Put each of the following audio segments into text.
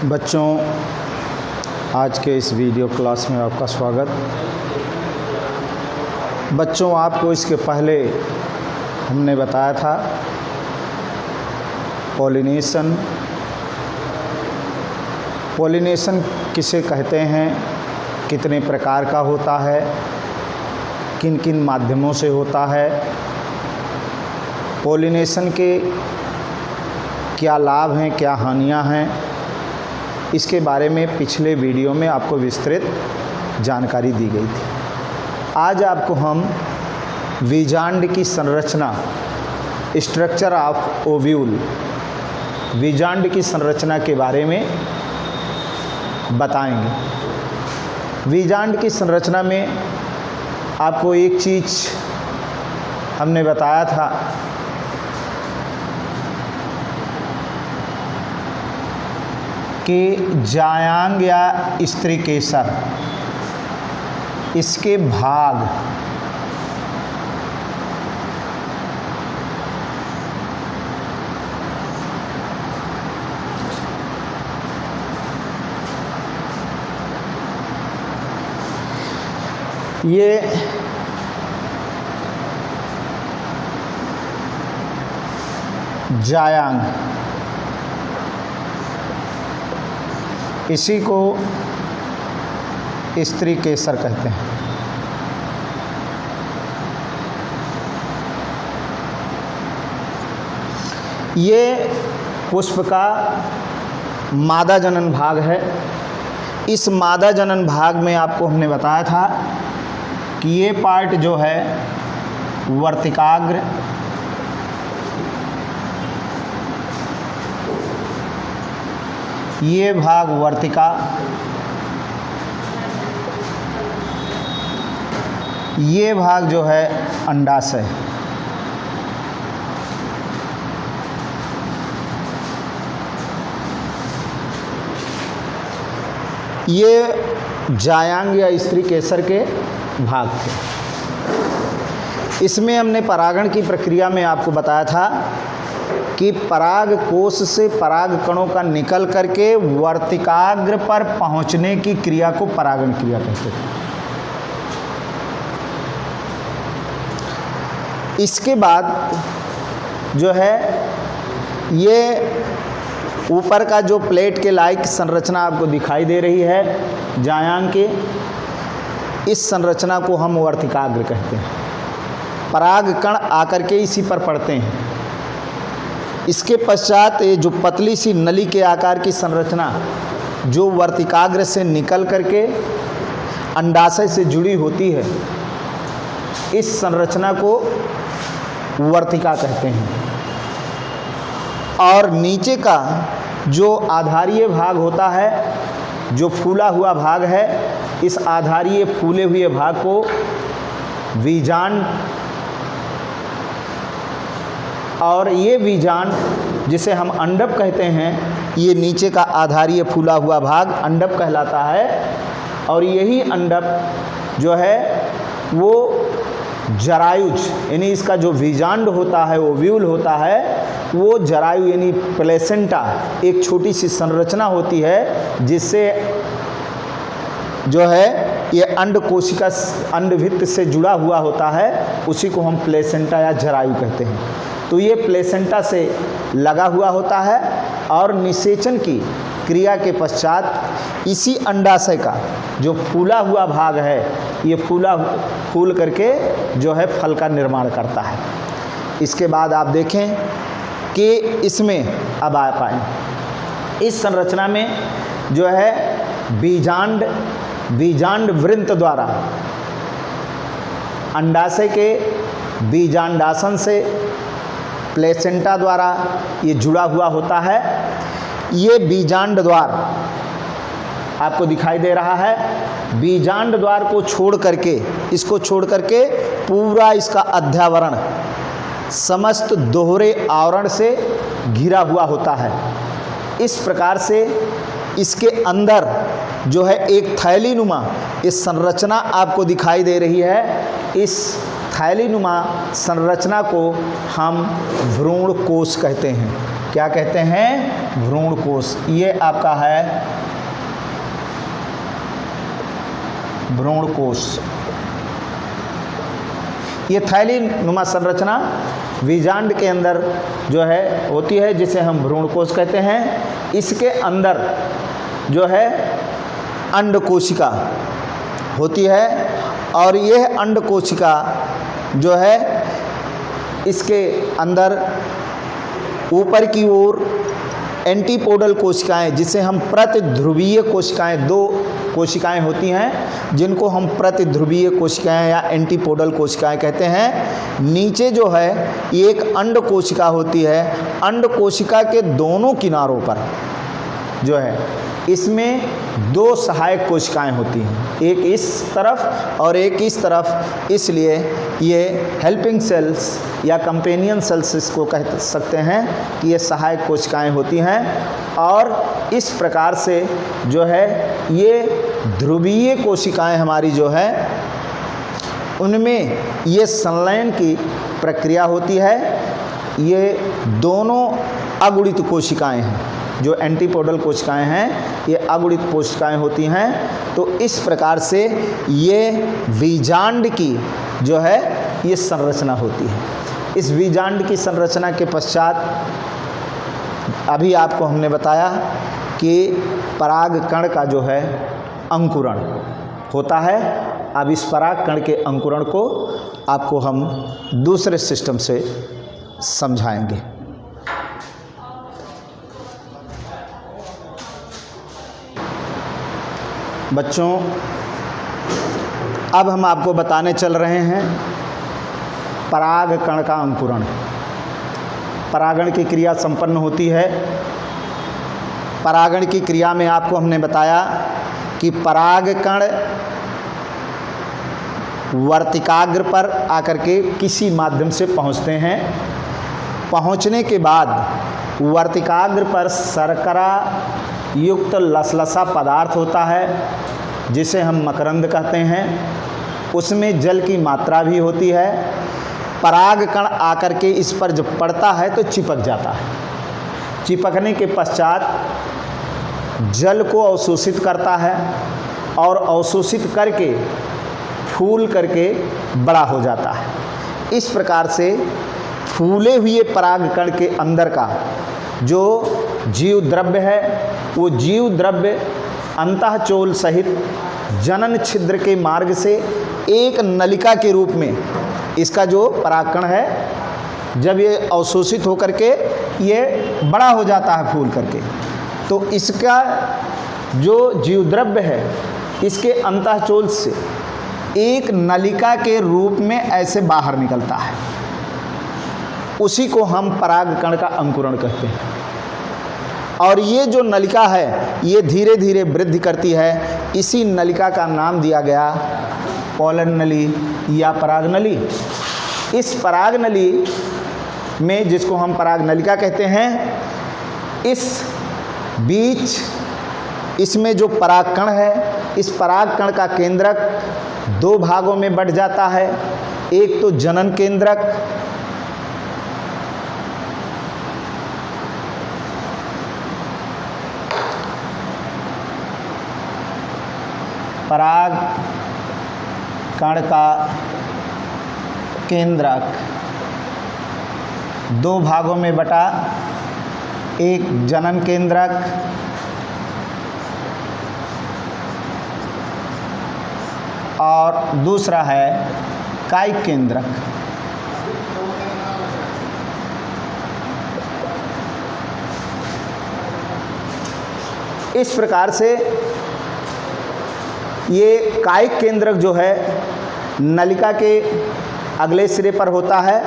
बच्चों, आज के इस वीडियो क्लास में आपका स्वागत। बच्चों, आपको इसके पहले हमने बताया था पॉलिनेशन किसे कहते हैं, कितने प्रकार का होता है, किन किन माध्यमों से होता है, पॉलिनेशन के क्या लाभ हैं, क्या हानियां हैं, इसके बारे में पिछले वीडियो में आपको विस्तृत जानकारी दी गई थी। आज आपको हम बीजांड की संरचना, स्ट्रक्चर ऑफ ओव्यूल, बीजांड की संरचना के बारे में बताएंगे। बीजांड की संरचना में आपको एक चीज़ हमने बताया था कि जायांग या स्त्री केसर, इसके भाग ये जायांग, इसी को स्त्री केसर कहते हैं। ये पुष्प का मादा जनन भाग है। इस मादा जनन भाग में आपको हमने बताया था कि ये पार्ट जो है वर्तिकाग्र, ये भाग वर्तिका, ये भाग जो है अंडाशय। ये जायांग या स्त्री केसर के भाग थे। इसमें हमने परागण की प्रक्रिया में आपको बताया था कि पराग कोश से पराग कणों का निकल करके वर्तिकाग्र पर पहुंचने की क्रिया को परागण क्रिया कहते हैं। इसके बाद जो है ये ऊपर का जो प्लेट के लायक संरचना आपको दिखाई दे रही है जायांग के, इस संरचना को हम वर्तिकाग्र कहते हैं। पराग कण आकर के इसी पर पड़ते हैं। इसके पश्चात ये जो पतली सी नली के आकार की संरचना जो वर्तिकाग्र से निकल करके अंडाशय से जुड़ी होती है, इस संरचना को वर्तिका कहते हैं। और नीचे का जो आधारीय भाग होता है, जो फूला हुआ भाग है, इस आधारीय फूले हुए भाग को बीजांड, और ये बीजांड जिसे हम अंडप कहते हैं, ये नीचे का आधारीय फूला हुआ भाग अंडप कहलाता है। और यही अंडप जो है वो जरायुज, यानी इसका जो बीजांड होता है, ओव्यूल होता है, वो जरायु यानी प्लेसेंटा, एक छोटी सी संरचना होती है जिससे जो है ये अंड कोशिका अंडभित्त से जुड़ा हुआ होता है, उसी को हम प्लेसेंटा या जरायु कहते हैं। तो ये प्लेसेंटा से लगा हुआ होता है और निषेचन की क्रिया के पश्चात इसी अंडाशय का जो फूला हुआ भाग है, ये फूल करके जो है फल का निर्माण करता है। इसके बाद आप देखें कि इसमें अब आ पाए, इस संरचना में जो है बीजांड वृंत द्वारा अंडाशय के बीजांडासन से प्लेसेंटा द्वारा ये जुड़ा हुआ होता है। ये बीजांड द्वार आपको दिखाई दे रहा है। बीजांड द्वार को छोड़ करके, इसको छोड़ करके पूरा इसका अध्यावरण समस्त दोहरे आवरण से घिरा हुआ होता है। इस प्रकार से इसके अंदर जो है एक थैलीनुमा इस संरचना आपको दिखाई दे रही है। इस थैलीनुमा संरचना को हम भ्रूण कोश कहते हैं। क्या कहते हैं, भ्रूण कोश। ये आपका है भ्रूण कोश। ये थैली नुमा संरचना बीजांड के अंदर जो है होती है, जिसे हम भ्रूण कोश कहते हैं। इसके अंदर जो है अंड कोशिका होती है, और यह अंड कोशिका जो है इसके अंदर ऊपर की ओर एंटीपोडल कोशिकाएं, जिसे हम प्रतिध्रुवीय कोशिकाएं, 2 कोशिकाएं होती हैं जिनको हम प्रतिध्रुवीय कोशिकाएं या एंटीपोडल कोशिकाएं कहते हैं। नीचे जो है एक अंड कोशिका होती है। अंड कोशिका के दोनों किनारों पर जो है इसमें 2 सहायक कोशिकाएं होती हैं, एक इस तरफ और एक इस तरफ। इसलिए ये हेल्पिंग सेल्स या कंपेनियन सेल्स इसको कह सकते हैं कि ये सहायक कोशिकाएं होती हैं। और इस प्रकार से जो है ये ध्रुवीय कोशिकाएं हमारी जो है उनमें ये संलयन की प्रक्रिया होती है। ये दोनों अगुणित कोशिकाएं हैं, जो एंटीपोडल कोशिकाएं हैं ये अगुणित कोशिकाएं होती हैं। तो इस प्रकार से ये बीजांड की जो है ये संरचना होती है। इस बीजांड की संरचना के पश्चात अभी आपको हमने बताया कि परागकण का जो है अंकुरण होता है। अब इस परागकण के अंकुरण को आपको हम दूसरे सिस्टम से समझाएंगे। बच्चों, अब हम आपको बताने चल रहे हैं परागकण का अंकुरण। परागण की क्रिया संपन्न होती है। परागण की क्रिया में आपको हमने बताया कि परागकण वर्तिकाग्र पर आकर के किसी माध्यम से पहुंचते हैं। पहुंचने के बाद वर्तिकाग्र पर शर्करा युक्त लसलसा पदार्थ होता है, जिसे हम मकरंद कहते हैं। उसमें जल की मात्रा भी होती है। परागकण आकर के इस पर जब पड़ता है तो चिपक जाता है। चिपकने के पश्चात जल को अवशोषित करता है और अवशोषित करके फूल करके बड़ा हो जाता है। इस प्रकार से फूले हुए परागकण के अंदर का जो जीव द्रव्य है वो जीव द्रव्य अंतःचोल सहित जनन छिद्र के मार्ग से एक नलिका के रूप में इसका जो परागकण है जब ये अवशोषित होकर के ये बड़ा हो जाता है फूल करके, तो इसका जो जीव द्रव्य है इसके अंतःचोल से एक नलिका के रूप में ऐसे बाहर निकलता है। उसी को हम परागकण का अंकुरण कहते हैं। और ये जो नलिका है ये धीरे धीरे वृद्धि करती है। इसी नलिका का नाम दिया गया पोलन नली या परागनली। इस परागनली में, जिसको हम परागनलिका कहते हैं, इस बीच इसमें जो परागकण है, इस परागकण का केंद्रक 2 भागों में बढ़ जाता है। एक तो जनन केंद्रक, परागकण का केंद्रक 2 भागों में बटा, एक जनन केंद्रक और दूसरा है कायिक केंद्रक। इस प्रकार से ये कायिक केंद्रक जो है नलिका के अगले सिरे पर होता है।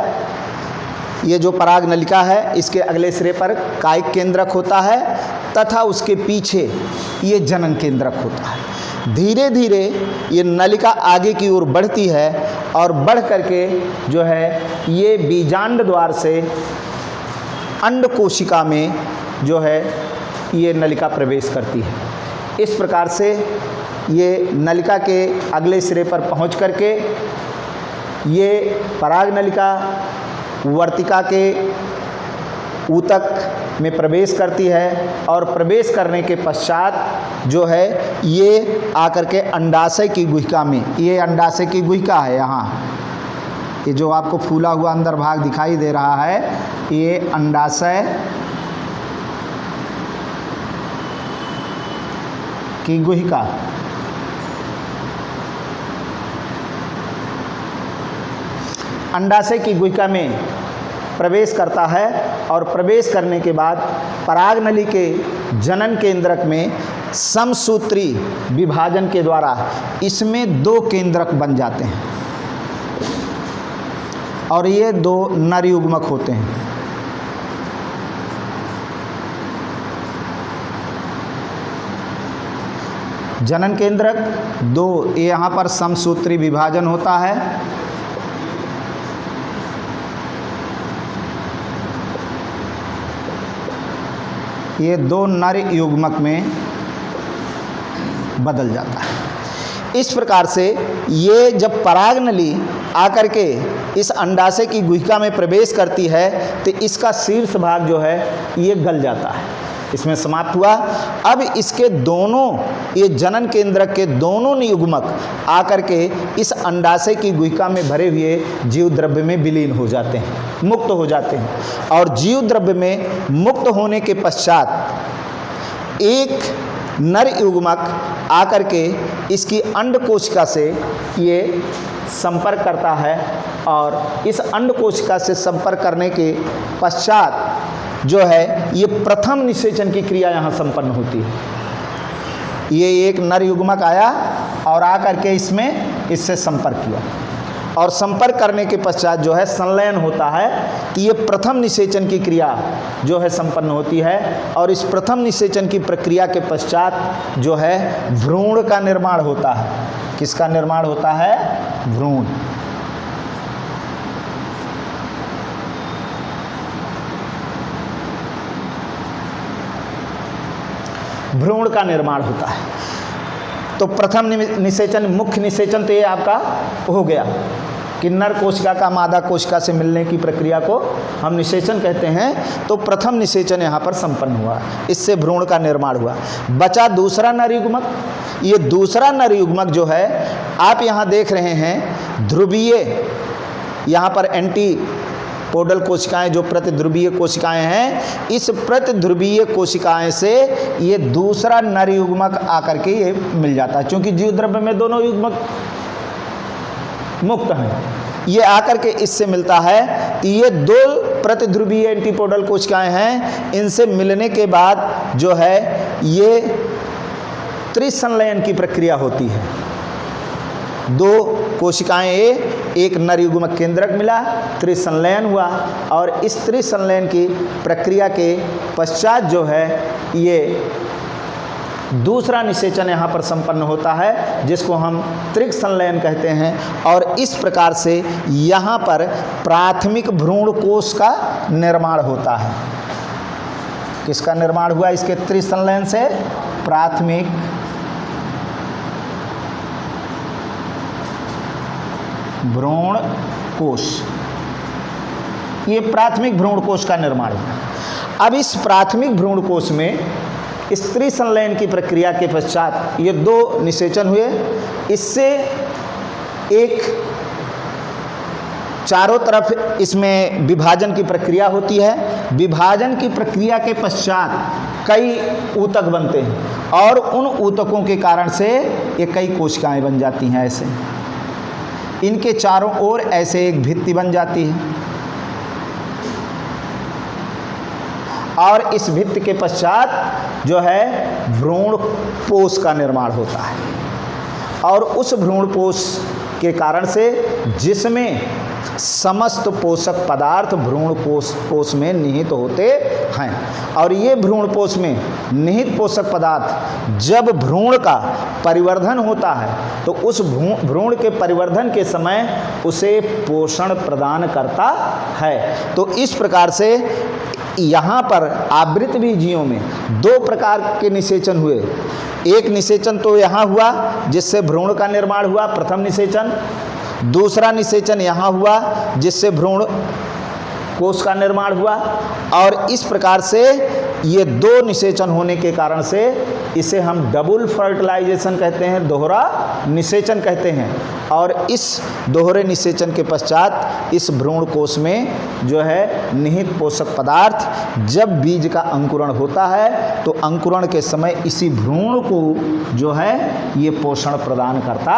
ये जो पराग नलिका है इसके अगले सिरे पर कायिक केंद्रक होता है तथा उसके पीछे ये जनन केंद्रक होता है। धीरे धीरे ये नलिका आगे की ओर बढ़ती है और बढ़ करके जो है ये बीजांड द्वार से अंड कोशिका में जो है ये नलिका प्रवेश करती है। इस प्रकार से ये नलिका के अगले सिरे पर पहुंच करके ये पराग नलिका वर्तिका के ऊतक में प्रवेश करती है और प्रवेश करने के पश्चात जो है ये आकर के अंडाशय की गुहिका में, ये अंडाशय की गुहिका है, यहाँ ये जो आपको फूला हुआ अंदर भाग दिखाई दे रहा है ये अंडाशय की गुहिका। अंडाशय की गुहिका में प्रवेश करता है और प्रवेश करने के बाद परागनली के जनन केंद्रक में समसूत्री विभाजन के द्वारा इसमें 2 केंद्रक बन जाते हैं और ये 2 नर युग्मक होते हैं। जनन केंद्रक 2, यहाँ पर समसूत्री विभाजन होता है। ये 2 नर युग्मक में बदल जाता है। इस प्रकार से ये जब परागनली आकर के इस अंडाशय की गुहिका में प्रवेश करती है तो इसका शीर्ष भाग जो है ये गल जाता है, इसमें समाप्त हुआ। अब इसके दोनों, ये जनन केंद्रक के दोनों युग्मक आकर के इस अंडाशय की गुहिका में भरे हुए जीव द्रव्य में विलीन हो जाते हैं, मुक्त हो जाते हैं। और जीव द्रव्य में मुक्त होने के पश्चात एक नर युग्मक आकर के इसकी अंड कोशिका से ये संपर्क करता है और इस अंड कोशिका से संपर्क करने के पश्चात जो है ये प्रथम निषेचन की क्रिया यहाँ संपन्न होती है। ये एक नर युग्मक आया और आकर के इसमें इससे संपर्क किया और संपर्क करने के पश्चात जो है संलयन होता है कि ये प्रथम निषेचन की क्रिया जो है संपन्न होती है। और इस प्रथम निषेचन की प्रक्रिया के पश्चात जो है भ्रूण का निर्माण होता है। किसका निर्माण होता है? भ्रूण। भ्रूण का निर्माण होता है। तो प्रथम निषेचन, मुख्य निषेचन तो ये आपका हो गया कि नर कोशिका का मादा कोशिका से मिलने की प्रक्रिया को हम निषेचन कहते हैं। तो प्रथम निषेचन यहाँ पर संपन्न हुआ, इससे भ्रूण का निर्माण हुआ। बचा दूसरा नर युग्मक। ये दूसरा नर युग्मक जो है आप यहाँ देख रहे हैं ध्रुवीय, यहाँ पर एंटीपोडल कोशिकाएं जो प्रतिध्रुवीय कोशिकाएं हैं, इस प्रतिध्रुवीय कोशिकाएं से ये दूसरा नर युग्मक आकर के ये मिल जाता है। क्योंकि जीव द्रव्य में दोनों युग्मक मुक्त हैं, ये आकर के इससे मिलता है कि ये 2 प्रतिध्रुवीय एंटीपोडल कोशिकाएं हैं। इनसे मिलने के बाद जो है ये त्रिसंलयन की प्रक्रिया होती है। 2 कोशिकाएं एक नर युग्मक केंद्रक मिला, त्रिसंलयन हुआ और इस त्रिसंलयन की प्रक्रिया के पश्चात जो है ये दूसरा निषेचन यहाँ पर संपन्न होता है, जिसको हम त्रिक संलयन कहते हैं। और इस प्रकार से यहाँ पर प्राथमिक भ्रूण कोश का निर्माण होता है। किसका निर्माण हुआ इसके त्रिसंलयन से? प्राथमिक भ्रूण कोश। ये प्राथमिक भ्रूण कोश का निर्माण हुआ। अब इस प्राथमिक भ्रूण कोश में इस त्रिसंलयन की प्रक्रिया के पश्चात ये 2 निषेचन हुए। इससे एक चारों तरफ इसमें विभाजन की प्रक्रिया होती है। विभाजन की प्रक्रिया के पश्चात कई ऊतक बनते हैं और उन ऊतकों के कारण से ये कई कोशिकाएं बन जाती हैं। ऐसे इनके चारों ओर ऐसे एक भित्ति बन जाती है और इस भित्ति के पश्चात जो है भ्रूण पोष का निर्माण होता है। और उस भ्रूण पोष के कारण से जिसमें समस्त पोषक पदार्थ भ्रूण कोश में निहित होते हैं। और ये भ्रूण कोश में निहित पोषक पदार्थ जब भ्रूण का परिवर्धन होता है तो उस भ्रूण के परिवर्धन के समय उसे पोषण प्रदान करता है। तो इस प्रकार से यहाँ पर आवृत भी जीवों में 2 प्रकार के निषेचन हुए। एक निषेचन तो यहाँ हुआ जिससे भ्रूण का निर्माण हुआ, प्रथम निषेचन। दूसरा निषेचन यहाँ हुआ जिससे भ्रूण कोष का निर्माण हुआ। और इस प्रकार से ये दो निषेचन होने के कारण से इसे हम डबल फर्टिलाइजेशन कहते हैं, दोहरा निषेचन कहते हैं। और इस दोहरे निषेचन के पश्चात इस भ्रूण कोष में जो है निहित पोषक पदार्थ, जब बीज का अंकुरण होता है तो अंकुरण के समय इसी भ्रूण को जो है ये पोषण प्रदान करता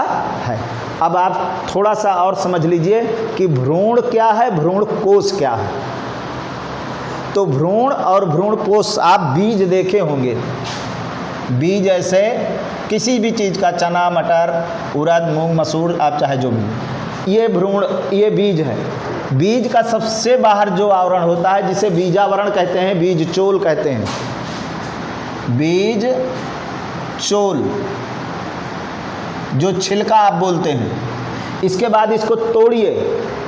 है। अब आप थोड़ा सा और समझ लीजिए कि भ्रूण क्या है, भ्रूण कोष क्या है। तो भ्रूण और भ्रूण कोष, आप बीज देखे होंगे, बीज ऐसे किसी भी चीज़ का, चना, मटर, उड़द, मूंग, मसूर, आप चाहे जो भी, ये भ्रूण, ये बीज है। बीज का सबसे बाहर जो आवरण होता है जिसे बीजावरण कहते हैं, बीज चोल कहते हैं, बीज चोल, जो छिलका आप बोलते हैं। इसके बाद इसको तोड़िए,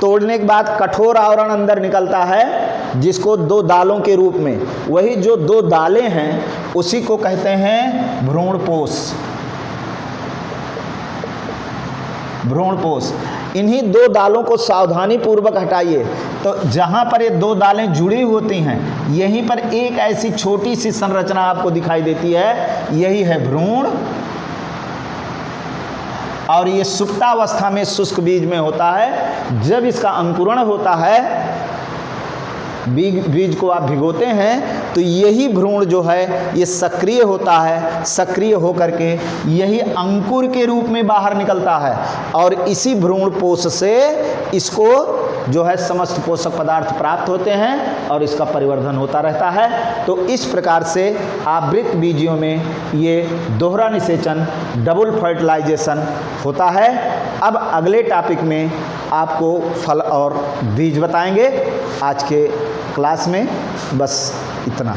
तोड़ने के बाद कठोर आवरण अंदर निकलता है जिसको दो दालों के रूप में, वही जो दो दालें हैं उसी को कहते हैं भ्रूणपोष। भ्रूणपोष, इन्हीं दो दालों को सावधानी पूर्वक हटाइए। तो जहाँ पर ये दो दालें जुड़ी होती हैं यहीं पर एक ऐसी छोटी सी संरचना आपको दिखाई देती है, यही है भ्रूण। और ये सुप्तावस्था में शुष्क बीज में होता है। जब इसका अंकुरण होता है, बीज को आप भिगोते हैं तो यही भ्रूण जो है ये सक्रिय होता है। सक्रिय होकर के यही अंकुर के रूप में बाहर निकलता है और इसी भ्रूण पोष से इसको जो है समस्त पोषक पदार्थ प्राप्त होते हैं और इसका परिवर्धन होता रहता है। तो इस प्रकार से आवृत बीजियों में ये दोहरा निषेचन, डबल फर्टिलाइजेशन होता है। अब अगले टॉपिक में आपको फल और बीज बताएंगे। आज के क्लास में बस इतना।